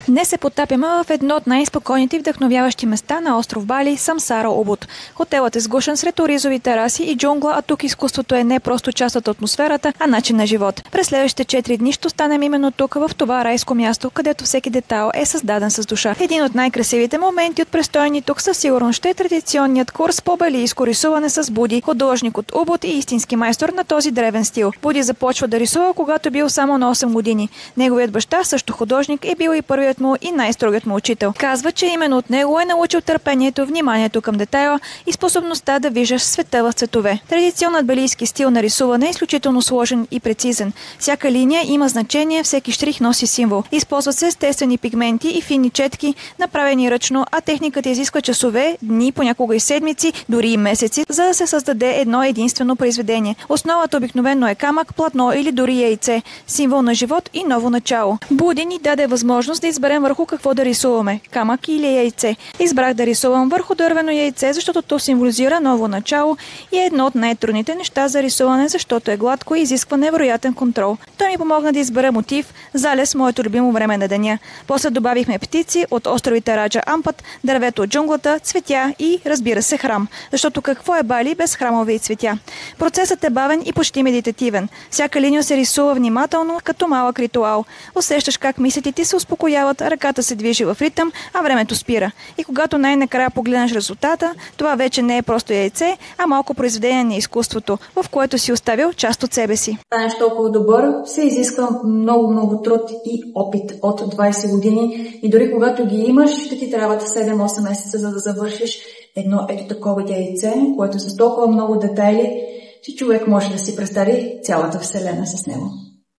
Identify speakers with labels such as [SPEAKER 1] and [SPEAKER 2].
[SPEAKER 1] Днес се потапяме в едно от най-спокойните и вдъхновяващи места на остров Бали – Самсара Убуд. Хотелът е сгушен сред оризови тераси и джунгла, а тук изкуството е не просто част от атмосферата, а начин на живот. През следващите 4 дни ще останем именно тук, в това райско място, където всеки детайл е създаден с душа. Един от най-красивите моменти от престоя ни тук със сигурност ще е традиционният курс по балийско рисуване с Буди, художник от Убуд и истински майстор на този древен стил. Буди започва да рисува, когато бил само на 8 години. Неговият баща, също художник, е бил и първият му и най-строгият му учител. Казва, че именно от него е научил търпението, вниманието към детайла и способността да виждаш света в цветове. Традиционният балийски стил на рисуване е изключително сложен и прецизен. Всяка линия има значение, всеки штрих носи символ. Използват се естествени пигменти и финни четки, направени ръчно, а техниката изисква часове, дни, понякога и седмици, дори и месеци, за да се създаде едно единствено произведение. Основата обикновено е камък, платно или дори яйце, символ на живот и ново начало. Буди ни даде възможност да изберем върху какво да рисуваме – камък или яйце. Избрах да рисувам върху дървено яйце, защото то символизира ново начало и е едно от най-трудните неща за рисуване, защото е гладко и изисква невероятен контрол. Той ми помогна да избера мотив, залез, моето любимо време на деня. После добавихме птици от островите Раджа Ампат, дървето от джунглата, цветя и, разбира се, храм. Защото какво е Бали без храмове и цветя? Процесът е бавен и почти медитативен. Всяка линия се рисува внимателно, като малък ритуал. Усещаш как мислите ти се успокояват, ръката се движи в ритъм, а времето спира. И когато най-накрая погледнеш резултата, това вече не е просто яйце, а малко произведение на изкуството, в което си оставил част от себе си.
[SPEAKER 2] Станеш толкова добър, се изисква много труд и опит от 20 години. И дори когато ги имаш, ще ти трябват 7-8 месеца, за да завършиш едно ето такова яйце, което с толкова много детайли, че човек може да си представи цялата вселена с него.